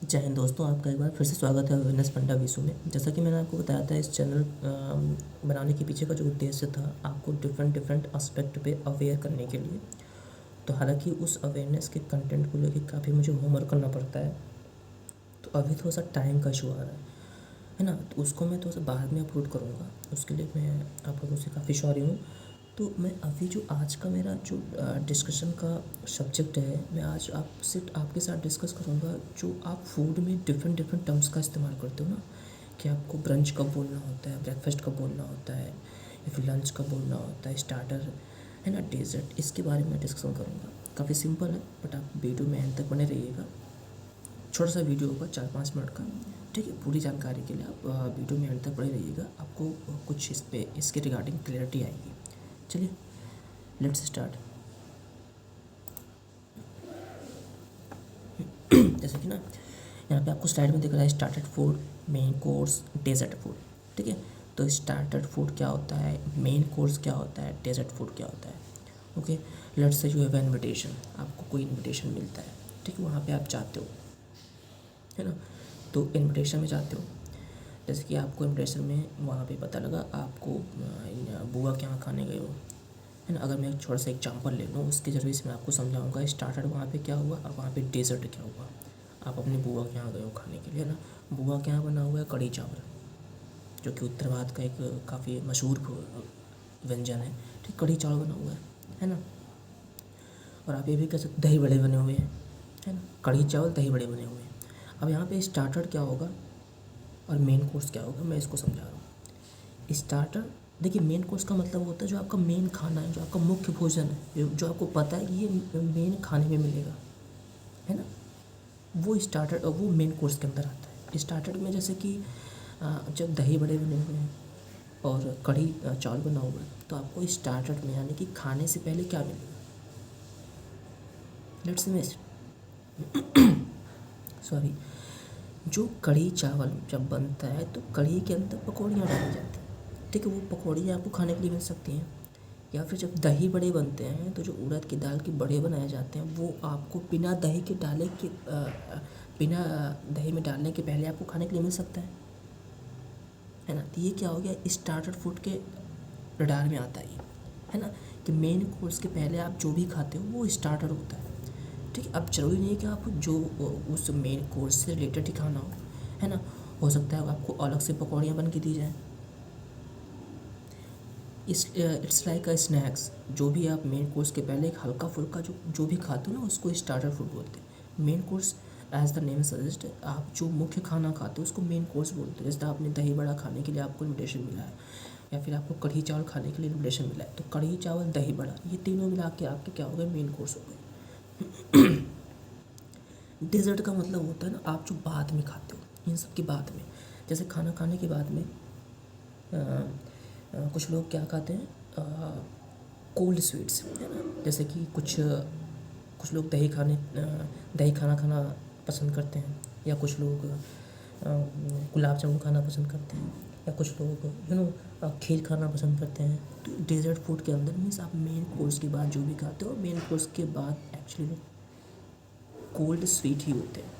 जय हिंद दोस्तों, आपका एक बार फिर से स्वागत है अवेयरनेस पंडा विशु में। जैसा कि मैंने आपको बताया था, इस चैनल बनाने के पीछे का जो उद्देश्य था, आपको डिफरेंट एस्पेक्ट पे अवेयर करने के लिए। तो हालांकि उस अवेयरनेस के कंटेंट को लेकर काफ़ी मुझे होमवर्क करना पड़ता है, तो अभी थोड़ा सा टाइम का इशू आ रहा है ना। तो उसको मैं थोड़ा सा बाद में अपलोड करूँगा, उसके लिए मैं आप लोगों से काफ़ी सॉरी हूँ। तो मैं अभी जो आज का मेरा जो डिस्कशन का सब्जेक्ट है, मैं आज आपसे आपके साथ डिस्कस करूँगा जो आप फूड में डिफरेंट टर्म्स का इस्तेमाल करते हो ना, कि आपको ब्रंच कब बोलना होता है, ब्रेकफास्ट कब बोलना होता है, या फिर लंच कब बोलना होता है, स्टार्टर है ना, डेजर्ट। इसके बारे में डिस्कशन करूँगा। काफ़ी सिंपल है, बट आप वीडियो में एंड तक बने रहिएगा। छोटा सा वीडियो होगा 4-5 मिनट का, ठीक है। पूरी जानकारी के लिए आप वीडियो में एंड तक बने रहिएगा, आपको कुछ इस पे इसके रिगार्डिंग क्लैरिटी आएगी। चलिए लेट्स स्टार्ट। जैसे कि ना, यहाँ पे आपको स्लाइड में दिख रहा है starter food, main course, dessert food, ठीक है। तो स्टार्टर्ड फूड क्या होता है, मेन कोर्स क्या होता है, डेजर्ट फूड क्या होता है। Okay, let's say you have invitation, आपको कोई इनविटेशन मिलता है, ठीक है, वहाँ पे आप जाते हो, है ना। तो इनविटेशन में जाते हो, जैसे कि आपको इनविटेशन में वहाँ पे पता लगा आपको बुआ के यहाँ खाने गए हो, है ना। अगर मैं एक छोटा सा एग्जांपल ले लूँ, उसके जरिए से मैं आपको समझाऊंगा स्टार्टर वहाँ पे क्या हुआ और वहाँ पे डेजर्ट क्या हुआ। आप अपनी बुआ के यहाँ गए हो खाने के लिए, है ना। बुआ के यहाँ बना हुआ है कढ़ी चावल, जो कि उत्तर भारत का एक काफ़ी मशहूर व्यंजन है, ठीक। कढ़ी चावल बना हुआ है ना। और आप ये भी कह सकते दही बड़े बने हुए हैं, है ना। कढ़ी चावल दही बड़े बने हुए हैं। अब यहाँ पे स्टार्टर क्या होगा और मेन कोर्स क्या होगा, मैं इसको समझा रहा हूँ। स्टार्टर, देखिए, मेन कोर्स का मतलब होता है जो आपका मेन खाना है, जो आपका मुख्य भोजन है, जो आपको पता है कि ये मेन खाने में मिलेगा, है ना। वो स्टार्टर, वो मेन कोर्स के अंदर आता है। स्टार्टर में जैसे कि जब दही बड़े बने हुए हैं और कढ़ी चावल बना हुआ है, तो आपको स्टार्टर में यानी कि खाने से पहले क्या मिलेगा। लेट्स मिस सॉरी, जो कढ़ी चावल जब बनता है तो कढ़ी के अंदर पकौड़ियाँ डाली जाती हैं, ठीक है। वो पकौड़ियाँ आपको खाने के लिए मिल सकती हैं। या फिर जब दही बड़े बनते हैं, तो जो उड़द की दाल के बड़े बनाए जाते हैं, वो आपको बिना दही के डाले के बिना दही में डालने के पहले आपको खाने के लिए मिल सकता है ना। तो ये क्या हो गया, स्टार्टर फूड के रडार में आता है ना, कि मेन कोर्स के पहले आप जो भी खाते हो वो स्टार्टर होता है, ठीक है। अब जरूरी नहीं है कि आप जो उस मेन कोर्स से रिलेटेड ही खाना है ना। हो सकता है आपको अलग से पकौड़ियाँ बन के दी जाएँ। इट्स लाइक अ स्नैक्स, जो भी आप मेन कोर्स के पहले एक हल्का फुल्का जो भी खाते हो ना, उसको स्टार्टर फूड बोलते हैं। Main course as the name suggest, आप जो मुख्य खाना खाते हो उसको मेन कोर्स बोलते हैं। जैसे आपने दही बड़ा खाने के लिए आपको इन्विटेशन मिला है, या फिर आपको कढ़ी चावल खाने के लिए इन्विटेशन मिला है, तो कढ़ी चावल दही बड़ा ये तीनों मिला के आपके क्या हो गए, मेन कोर्स हो गए। डेजर्ट का मतलब होता है ना, आप जो बाद में खाते हो, इन सब के बाद में। जैसे खाना खाने के बाद में कुछ लोग क्या खाते हैं, कोल्ड स्वीट्स, है ना। जैसे कि कुछ लोग दही खाना खाना पसंद करते हैं, या कुछ लोग गुलाब जामुन खाना पसंद करते हैं, या कुछ लोग खीर खाना पसंद करते हैं। तो डेजर्ट फूड के अंदर मीन्स आप मेन कोर्स के बाद जो भी खाते हो, मेन कोर्स के बाद एक्चुअली कोल्ड स्वीट ही होते हैं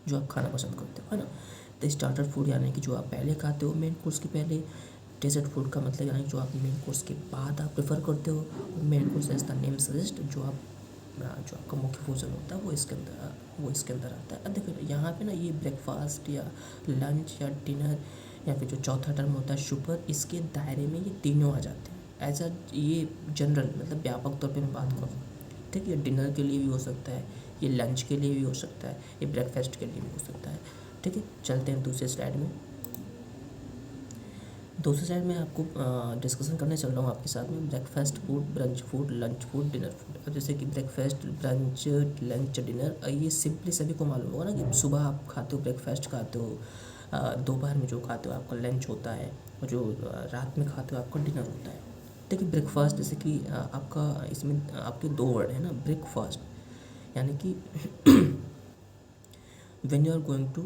जो आप खाना पसंद करते हो, है ना। तो स्टार्टर फूड यानी कि जो आप पहले खाते हो मेन कोर्स के पहले। डेजर्ट फूड का मतलब यानी जो आप मेन कोर्स के बाद आप प्रेफर करते हो। Main course as the name suggest, जो आपका मुख्य भोजन होता है वो इसके अंदर आता है। अब देखो यहाँ पे ना, ये ब्रेकफास्ट या लंच या डिनर या फिर जो चौथा टर्म होता है सुपर, इसके दायरे में ये तीनों आ जाते हैं। एज अ ये जनरल मतलब व्यापक तौर पे मैं बात करूँ, ठीक है। डिनर के लिए भी हो सकता है, ये लंच के लिए भी हो सकता है, ये ब्रेकफास्ट के लिए भी हो सकता है, ठीक है। चलते हैं दूसरे स्लाइड में। दूसरे साइड में आपको डिस्कशन करने चल रहा हूँ आपके साथ में breakfast food, brunch food, lunch food, dinner food. अब जैसे कि ब्रेकफास्ट, ब्रंच, लंच, डिनर, ये सिंपली सभी को मालूम होगा ना कि सुबह आप खाते हो ब्रेकफास्ट खाते हो, दोपहर में जो खाते हो आपका लंच होता है, और जो रात में खाते हो आपका डिनर होता है। देखिए ब्रेकफास्ट, जैसे कि आपका इसमें आपके दो वर्ड है ना, ब्रेकफास्ट यानी कि when you are going to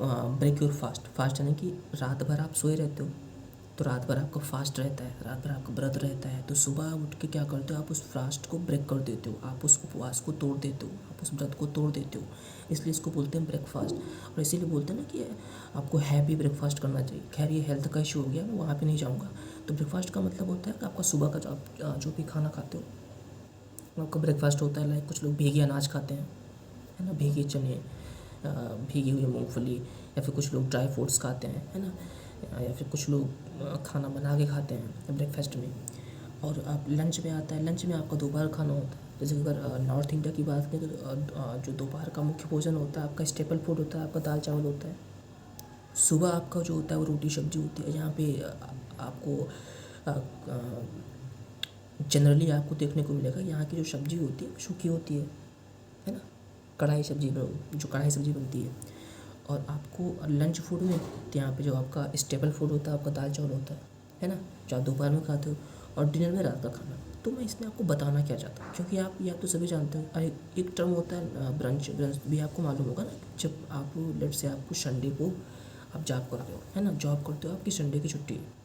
break your fast, fast यानी कि रात भर आप सोए रहते हो, तो रात भर आपका फास्ट रहता है, रात भर आपका व्रत रहता है, तो सुबह उठ के क्या करते हो, आप उस फास्ट को ब्रेक कर देते हो, आप उस उपवास को तोड़ देते हो, आप उस व्रत को तोड़ देते हो। इसलिए इसको बोलते हैं ब्रेकफास्ट। और इसीलिए बोलते हैं ना कि आपको हैवी ब्रेकफास्ट करना चाहिए। खैर ये हेल्थ का इशू हो गया, मैं वहाँ पे नहीं जाऊँगा। तो ब्रेकफास्ट का मतलब होता है कि आपका सुबह का जो भी खाना खाते हो आपका ब्रेकफास्ट होता है। लाइक कुछ लोग भीगे अनाज खाते हैं, है ना, भीगे चने, भीगी हुई मूंगफली, या फिर कुछ लोग ड्राई फ्रूट्स खाते हैं, है ना, या फिर कुछ लोग खाना बना के खाते हैं ब्रेकफास्ट में। और आप लंच में आता है, लंच में आपका दोपहर खाना होता है। जैसे अगर नॉर्थ इंडिया की बात करें तो जो दोपहर का मुख्य भोजन होता है आपका स्टेपल फूड होता है, आपका दाल चावल होता है। सुबह आपका जो होता है वो रोटी सब्जी होती है। यहाँ पे आपको जनरली आपको देखने को मिलेगा यहाँ की जो सब्जी होती है सूखी होती है ना, कढ़ाई सब्जी, जो कढ़ाई सब्जी बनती है। और आपको लंच फूड में तो यहाँ पे जो आपका स्टेपल फूड होता है आपका दाल चावल होता है ना, जो आप दोपहर में खाते हो, और डिनर में रात का खाना। तो मैं इसमें आपको बताना क्या चाहता हूँ, क्योंकि आप या तो सभी जानते हो, अरे एक टर्म होता है ब्रंच। ब्रंच भी आपको मालूम होगा ना, जब आप लेट से आपको संडे को आप जॉब कर रहे हो, है ना, जॉब करते हो, आपकी संडे की छुट्टी है,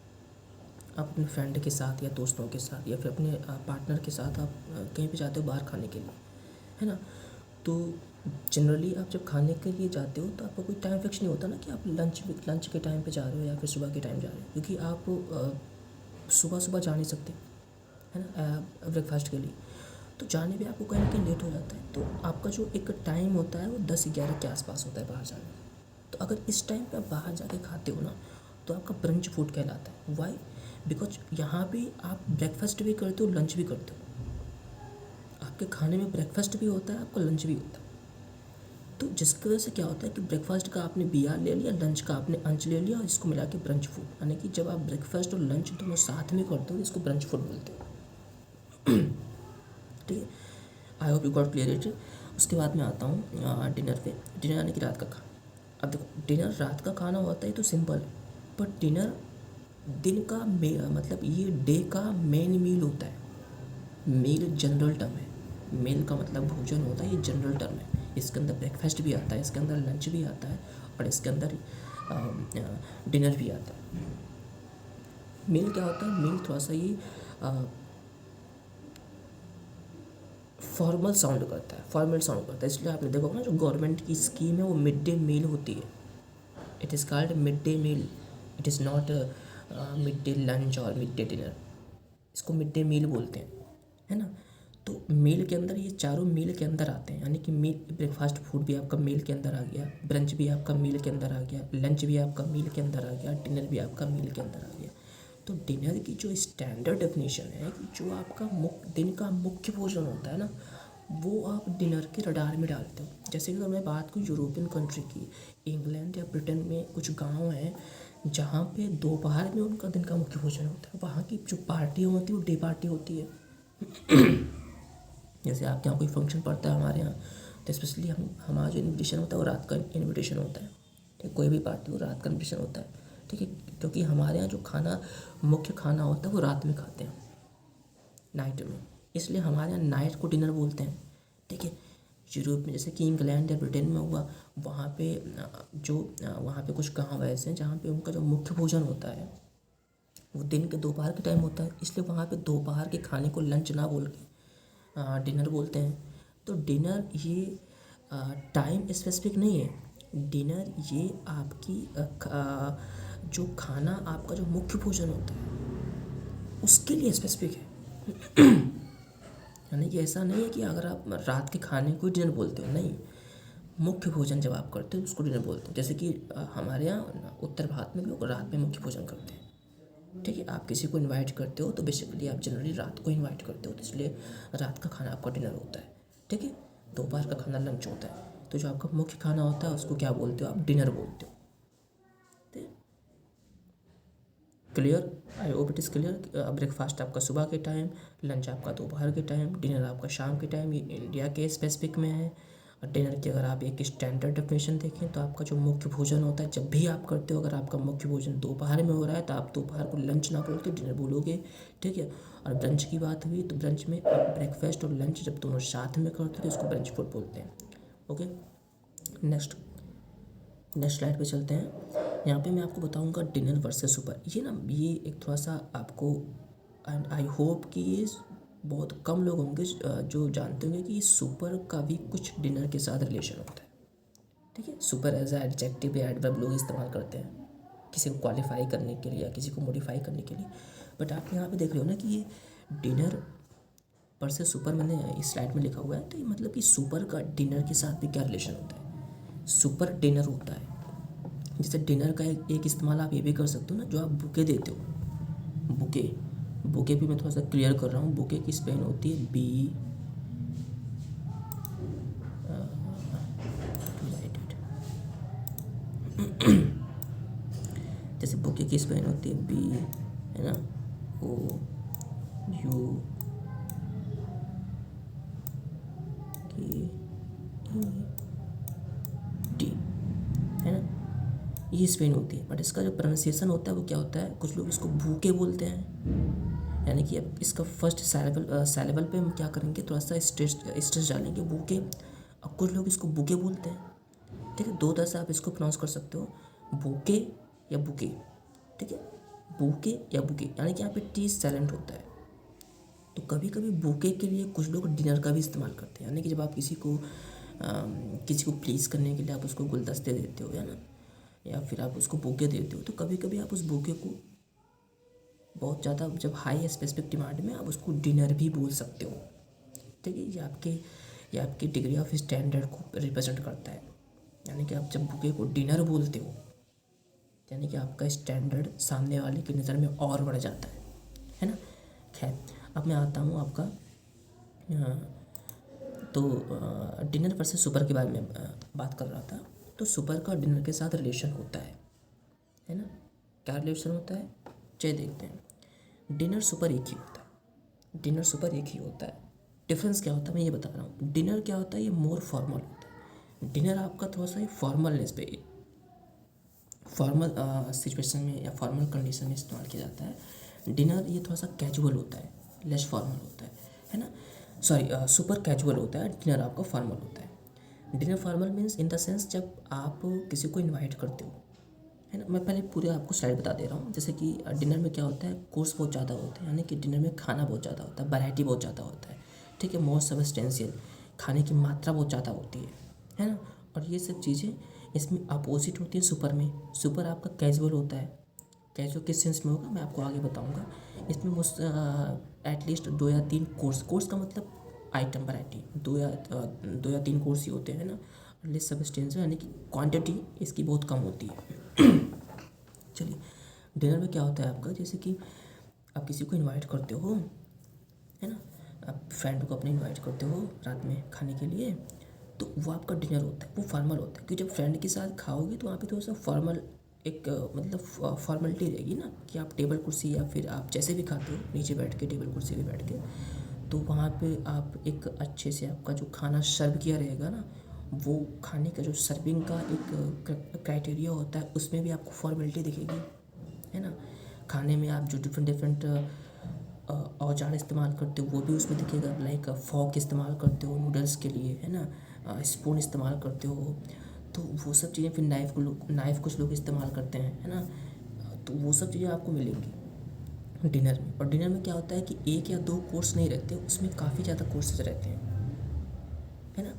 आप अपने फ्रेंड के साथ या दोस्तों के साथ या फिर अपने पार्टनर के साथ आप कहीं पे जाते हो बाहर खाने के लिए, है ना। तो जनरली आप जब खाने के लिए जाते हो तो आपका कोई टाइम फिक्स नहीं होता ना कि आप लंच के टाइम पे जा रहे हो या फिर सुबह के टाइम जा रहे हो, क्योंकि आप सुबह सुबह जा नहीं सकते, है ना, ब्रेकफास्ट के लिए। तो जाने में आपको कहीं ना कहीं लेट हो जाता है। तो आपका जो एक टाइम होता है वो 10-11 के आसपास होता है बाहर जाने का। तो अगर इस टाइम पे आप बाहर जाके खाते हो ना तो आपका ब्रंच फूड कहलाता है। वाई? बिकॉज यहाँ पे आप ब्रेकफास्ट भी करते हो, लंच भी करते हो। आपके खाने में ब्रेकफास्ट भी होता है, आपका लंच भी होता है। तो जिसकी वजह से क्या होता है कि ब्रेकफास्ट का आपने बीआर ले लिया, लंच का आपने अंच ले लिया, और इसको मिला के ब्रंच फूड, यानी कि जब आप ब्रेकफास्ट और लंच दोनों साथ में करते हो इसको ब्रंच फूड बोलते हो। ठीक है, I hope you got clarity. उसके बाद मैं आता हूँ डिनर पे। डिनर यानी कि रात का खाना। अब देखो, डिनर रात का खाना होता है तो सिंपल है, बट डिनर दिन का मतलब ये डे का मेन मील होता है। मील जनरल टर्म है, मील का मतलब भोजन होता है, ये जनरल टर्म है। इसके अंदर ब्रेकफास्ट भी आता है, इसके अंदर लंच भी आता है, और इसके अंदर डिनर भी आता है। मील क्या होता है? मील थोड़ा सा ये फॉर्मल साउंड करता है, फॉर्मल साउंड करता है। इसलिए आपने देखा होगा ना, जो गवर्नमेंट की स्कीम है वो मिड डे मील होती है। It is called mid day meal, it is not mid day lunch और मिड डे डिनर। इसको मिड डे मील बोलते हैं, है ना। तो मील के अंदर ये चारों मील के अंदर आते हैं, यानी कि मील ब्रेकफास्ट फूड भी आपका मील के अंदर आ गया, ब्रंच भी आपका मील के अंदर आ गया, लंच भी आपका मील के अंदर आ गया, डिनर भी आपका मील के अंदर आ गया। तो डिनर की जो स्टैंडर्ड डेफिनेशन है कि जो आपका दिन का मुख्य भोजन होता है ना, वो आप डिनर के रडार में डालते हो। जैसे कि अगर मैं बात करूँ यूरोपियन कंट्री की, इंग्लैंड या ब्रिटेन में कुछ गांव हैं जहाँ पे दोपहर में उनका दिन का मुख्य भोजन होता है। वहाँ की जो पार्टी होती है वो डे पार्टी होती है। जैसे आपके यहाँ कोई फंक्शन पड़ता है हमारे यहाँ, तो स्पेशली हमारा जो इन्विटेशन होता है वो रात का इन्विटेशन होता है। ठीक, कोई भी पार्टी हो रात का इन्विटेशन होता है। ठीक है, क्योंकि हमारे यहाँ जो खाना मुख्य खाना होता है वो रात में खाते हैं, नाइट में, इसलिए हमारे यहाँ नाइट को डिनर बोलते हैं। ठीक है, यूरोप में जैसे कि इंग्लैंड या ब्रिटेन में हुआ, वहाँ पे वहाँ पे कुछ गाँव ऐसे हैं जहाँ पे उनका जो मुख्य भोजन होता है वो दिन के दोपहर के टाइम होता है, इसलिए वहाँ पे दोपहर के खाने को लंच ना बोल के डिनर बोलते हैं। तो डिनर ये टाइम स्पेसिफिक नहीं है, डिनर ये आपकी जो खाना आपका जो मुख्य भोजन होता है उसके लिए स्पेसिफिक है। यानी कि ऐसा नहीं है कि अगर आप रात के खाने को डिनर बोलते हो, नहीं, मुख्य भोजन जब आप करते हो उसको डिनर बोलते हैं। जैसे कि हमारे यहाँ उत्तर भारत में लोग रात में मुख्य भोजन करते हैं। ठीक है, आप किसी को इनवाइट करते हो तो बेसिकली आप जनरली रात को इनवाइट करते हो, तो इसलिए रात का खाना आपका डिनर होता है। ठीक है, दोपहर का खाना लंच होता है। तो जो आपका मुख्य खाना होता है उसको क्या बोलते हो आप? डिनर बोलते हो। ठीक, clear? I hope it is clear. Breakfast आपका सुबह के टाइम, लंच आपका दोपहर के टाइम, डिनर आपका शाम के टाइम। ये इंडिया के स्पेसिफिक में है। डिनर की अगर आप एक स्टैंडर्ड डेफिनेशन देखें तो आपका जो मुख्य भोजन होता है जब भी आप करते हो, अगर आपका मुख्य भोजन दोपहर में हो रहा है तो आप दोपहर को लंच ना बोल के डिनर बोलोगे। ठीक है, और ब्रंच की बात हुई तो ब्रंच में आप ब्रेकफास्ट और लंच जब दोनों साथ में करते हो तो इसको ब्रंच फूड बोलते हैं। ओके, नेक्स्ट स्लाइड पे चलते हैं। यहाँ पे मैं आपको बताऊँगा डिनर वर्सेस सुपर। ये एक थोड़ा सा आपको, एंड आई होप कि ये बहुत कम लोग होंगे जो जानते होंगे कि सुपर का भी कुछ डिनर के साथ रिलेशन होता है। ठीक है, सुपर एज ए एडजेक्टिव या एडवर्ब लोग इस्तेमाल करते हैं किसी को क्वालिफाई करने के लिए या किसी को मॉडिफाई करने के लिए। बट आप यहाँ पे देख रहे हो ना कि ये डिनर पर से सुपर मैंने इस स्लाइड में लिखा हुआ है, तो ये मतलब कि सुपर का डिनर के साथ भी क्या रिलेशन होता है। सुपर डिनर होता है, जैसे डिनर का एक इस्तेमाल आप ये भी कर सकते हो ना, जो आप बुके देते हो। बुके बुके भी मैं थोड़ा सा क्लियर कर रहा हूँ। बुके की स्पेलिंग होती है बी, जैसे बुके की स्पेलिंग होती है बी, है ना, ओ यू के टी, है ना, ये स्पेलिंग होती है। बट इसका जो प्रोनाउंसिएशन होता है वो क्या होता है, कुछ लोग इसको भूके बोलते हैं, यानी कि अब इसका फर्स्ट सैलेबल पे हम क्या करेंगे, थोड़ा सा स्ट्रेस डालेंगे, भूके। अब कुछ लोग इसको बुके बोलते हैं। ठीक है, दो तरह से आप इसको प्रोनाउंस कर सकते हो, बुके या बुके। ठीक है, बुके या बुके, यानी कि यहाँ पे टी साइलेंट होता है। तो कभी कभी बुके के लिए कुछ लोग डिनर का भी इस्तेमाल करते हैं, यानी कि जब आप किसी को प्लीज़ करने के लिए आप उसको गुलदस्ते देते हो, या ना, या फिर आप उसको बुके देते हो, तो कभी कभी आप उस बुके को बहुत ज़्यादा, जब हाई स्पेसिफिक डिमांड में, आप उसको डिनर भी बोल सकते हो। ठीक है, ये आपकी डिग्री ऑफ स्टैंडर्ड को रिप्रेजेंट करता है। यानी कि आप जब बुके को डिनर बोलते हो, यानी कि आपका स्टैंडर्ड सामने वाले की नज़र में और बढ़ जाता है ना। खैर, अब मैं आता हूँ आपका तो डिनर वर्सेस सुपर के बारे में बात कर रहा था। तो सुपर का डिनर के साथ रिलेशन होता है ना। क्या रिलेशन होता है, चलिए देखते हैं। डिनर सुपर एक ही होता है, डिनर सुपर एक ही होता है। डिफरेंस क्या होता है मैं ये बता रहा हूँ। डिनर क्या होता है, ये मोर फॉर्मल होता है। डिनर आपका थोड़ा सा फॉर्मलनेस पे, फॉर्मल सिचुएशन में या फॉर्मल कंडीशन में इस्तेमाल किया जाता है। डिनर ये थोड़ा सा कैजुअल होता है, लेस फॉर्मल होता है ना। सॉरी, सुपर कैजुअल होता है, डिनर आपका फॉर्मल होता है। Dinner formal means in the sense जब आप किसी को इनवाइट करते हो, है ना। मैं पहले पूरे आपको स्लाइड बता दे रहा हूँ। जैसे कि डिनर में क्या होता है, कोर्स बहुत ज़्यादा होते हैं, यानी कि डिनर में खाना बहुत ज़्यादा होता है, वैरायटी बहुत ज़्यादा होता है। ठीक है, मोर सब्सटेंशियल, खाने की मात्रा बहुत ज़्यादा होती है ना। और ये सब चीज़ें इसमें अपोजिट होती है सुपर में। सुपर आपका कैजुअल होता है। कैजुअल किस सेंस में होगा मैं आपको आगे बताऊंगा। इसमें एटलीस्ट 2 या 3 कोर्स का मतलब आइटम वैरायटी, 2 या 3 कोर्स ही होते हैं ना। लेस सब्सटेंशियल, यानी कि क्वांटिटी इसकी बहुत कम होती है। चलिए, डिनर में क्या होता है आपका, जैसे कि आप किसी को इनवाइट करते हो, है ना, आप फ्रेंड को अपने इनवाइट करते हो रात में खाने के लिए, तो वो आपका डिनर होता है, वो फॉर्मल होता है। क्योंकि जब फ्रेंड के साथ खाओगे तो वहाँ पे थोड़ा सा फॉर्मल एक मतलब फॉर्मेलिटी रहेगी ना, कि आप टेबल कुर्सी या फिर आप जैसे भी खाते हो नीचे बैठ के, टेबल कुर्सी पे बैठ के, तो वहाँ पे आप एक अच्छे से आपका जो खाना सर्व किया रहेगा ना, वो खाने का जो सर्विंग का एक क्राइटेरिया होता है, उसमें भी आपको फॉर्मेलिटी दिखेगी, है ना। खाने में आप जो डिफरेंट औजार इस्तेमाल करते हो वो भी उसमें दिखेगा। लाइक फॉक इस्तेमाल करते हो नूडल्स के लिए, है ना, स्पून इस्तेमाल करते हो, तो वो सब चीज़ें, फिर नाइफ़ कुछ लोग इस्तेमाल करते हैं, है ना। तो वो सब चीज़ें आपको मिलेंगी डिनर में। और डिनर में क्या होता है कि 1 या 2 कोर्स नहीं रहते, उसमें काफ़ी ज़्यादा कोर्सेज रहते हैं, है ना।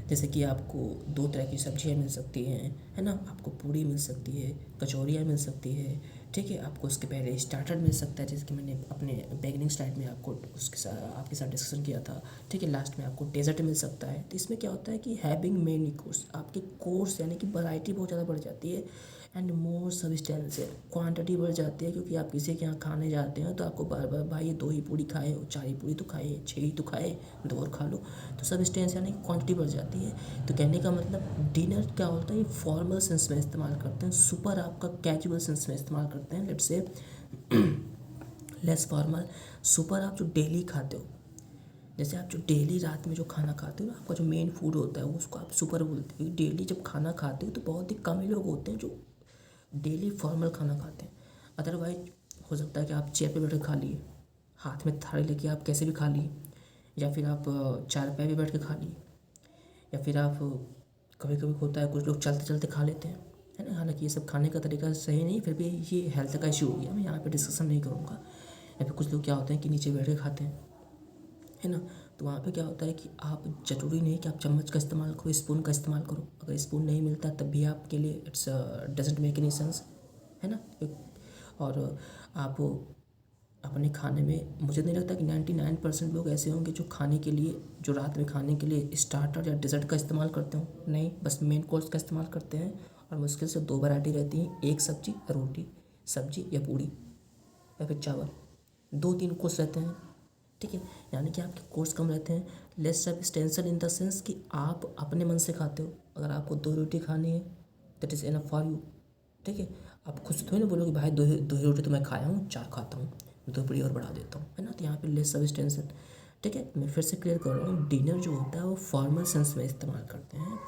जैसे कि आपको 2 तरह की सब्जियां मिल सकती हैं, है ना, आपको पूड़ी मिल सकती है, कचौरियाँ मिल सकती है। ठीक है, आपको उसके पहले स्टार्टर मिल सकता है, जैसे कि मैंने अपने बिगिनिंग स्लाइड में आपके साथ डिस्कशन किया था। ठीक है, लास्ट में आपको डेजर्ट मिल सकता है। तो इसमें क्या होता है कि हैविंग मेनी कोर्स, आपके कोर्स यानी कि वैरायटी बहुत ज़्यादा बढ़ जाती है, एंड मोर सब्सटेंशियल, क्वांटिटी बढ़ जाती है। क्योंकि आप किसी के यहाँ खाने जाते हैं तो आपको बार बार, भाई 2 ही पूड़ी खाए, 4 ही पूड़ी तो खाए, 6 ही तो खाए, 2 और खा लो, तो सब्सटेंस यानी क्वांटिटी बढ़ जाती है। तो कहने का मतलब डिनर क्या होता है, ये फॉर्मल सेंस में इस्तेमाल करते हैं, सुपर आपका कैजुअल सेंस में इस्तेमाल करते हैं, let's say less formal. Super आप जो डेली खाते हो, जैसे आप जो डेली रात में जो खाना खाते हो ना, आपका जो मेन फूड होता है वो, उसको आप सुपर बोलते हो। डेली जब खाना खाते हो तो बहुत ही कम ही लोग होते हैं जो डेली फॉर्मल खाना खाते हैं। अदरवाइज हो सकता है कि आप चेयर पे बैठ के खा लिए, हाथ में थाली लेके आप कैसे भी खा लिए, या फिर आप चारपाई पे बैठ के खा लिए, या फिर आप कभी कभी होता है कुछ लोग चलते चलते खा लेते हैं, है ना। हालांकि ये सब खाने का तरीका सही नहीं, फिर भी ये हेल्थ का इशू हो गया, मैं यहाँ पे डिस्कशन नहीं करूँगा। या फिर कुछ लोग क्या होते हैं कि नीचे बैठ के खाते हैं, है ना। तो वहाँ पे क्या होता है कि आप ज़रूरी नहीं कि आप चम्मच का इस्तेमाल करो, स्पून का इस्तेमाल करो। अगर स्पून नहीं मिलता तब भी आपके लिए it's doesn't make any sense, है ना। और आप अपने खाने में, मुझे नहीं लगता कि 99% लोग ऐसे होंगे जो खाने के लिए, जो रात में खाने के लिए स्टार्टर या डेजर्ट का इस्तेमाल करते हो। नहीं, बस मेन कोर्स का इस्तेमाल करते हैं। और मुश्किल से 2 वैरायटी रहती हैं, एक सब्जी या रोटी, सब्जी या पूड़ी या फिर चावल, 2-3 कोर्स रहते हैं, ठीक है। यानी कि आपके कोर्स कम रहते हैं। Less substantial in the sense कि आप अपने मन से खाते हो। अगर आपको 2 रोटी खानी है that is enough for you, ठीक है। आप खुद से थोड़ी ना बोलोगे भाई 2 ही रोटी तो मैं खाया हूँ, 4 खाता हूँ, 2 पूड़ी और बढ़ा देता हूँ, है ना। तो यहाँ पे लेस सब्सटेंशियल, ठीक है। मैं फिर से क्लियर कर रहा हूँ, डिनर जो होता है वो फॉर्मल सेंस में इस्तेमाल करते हैं,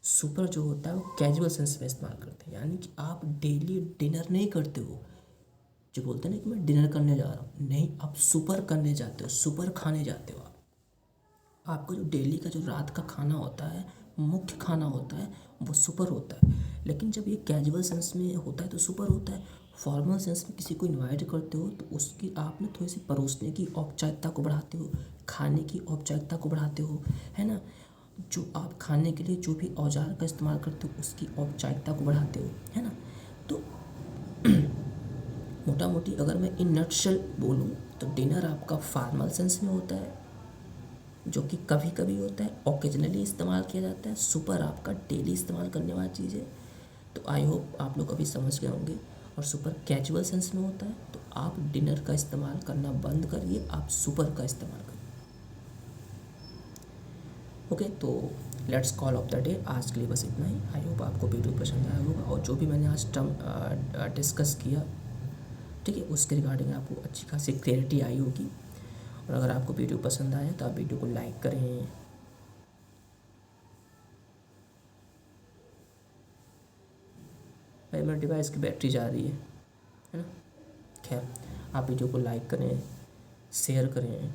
सुपर जो होता है वो कैजुअल सेंस में इस्तेमाल करते हैं। यानी कि आप डेली डिनर नहीं करते हो, जो बोलते हैं ना कि मैं डिनर करने जा रहा हूँ, नहीं, आप सुपर करने जाते हो, सुपर खाने जाते हो। आपका जो डेली का जो रात का खाना होता है, मुख्य खाना होता है, वो सुपर होता है। लेकिन जब ये कैजुअल सेंस में होता है तो सुपर होता है। फॉर्मल सेंस में किसी को इनवाइट करते हो तो उसकी आप ना थोड़ी सी परोसने की औपचारिकता को बढ़ाते हो, खाने की औपचारिकता को बढ़ाते हो, है ना। जो आप खाने के लिए जो भी औजार का इस्तेमाल करते हो उसकी औपचारिकता को बढ़ाते हो, है ना। तो मोटा मोटी अगर मैं इन नटशेल बोलूँ तो डिनर आपका फॉर्मल सेंस में होता है, जो कि कभी कभी होता है, ओकेजनली इस्तेमाल किया जाता है। सुपर आपका डेली इस्तेमाल करने वाली चीज़ है। तो आई होप आप लोग अभी समझ गए होंगे। और सुपर कैजुअल सेंस में होता है, तो आप डिनर का इस्तेमाल करना बंद करिए, आप सुपर का इस्तेमाल करिए। ओके, तो let's call of the day आज के लिए बस इतना ही। आई होप आपको वीडियो पसंद आया होगा, और जो भी मैंने आज टर्म डिस्कस किया, ठीक है, उसके रिगार्डिंग आपको अच्छी खासी क्लैरिटी आई होगी। और अगर आपको वीडियो पसंद आए तो आप वीडियो को लाइक करें। भाई मेरे डिवाइस की बैटरी जा रही है ना। खैर, आप वीडियो को लाइक करें, शेयर करें।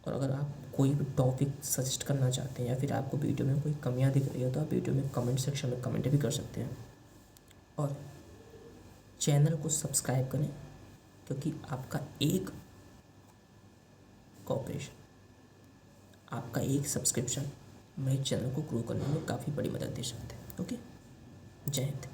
और अगर आप कोई भी टॉपिक सजेस्ट करना चाहते हैं या फिर आपको वीडियो में कोई कमियां दिख रही हो तो आप वीडियो में कमेंट सेक्शन में कमेंट भी कर सकते हैं। और चैनल को सब्सक्राइब करें, क्योंकि आपका एक कॉपरेशन, आपका एक सब्सक्रिप्शन मेरे चैनल को ग्रो करने में काफ़ी बड़ी मदद दे सकते हैं। ओके, जय हिंद।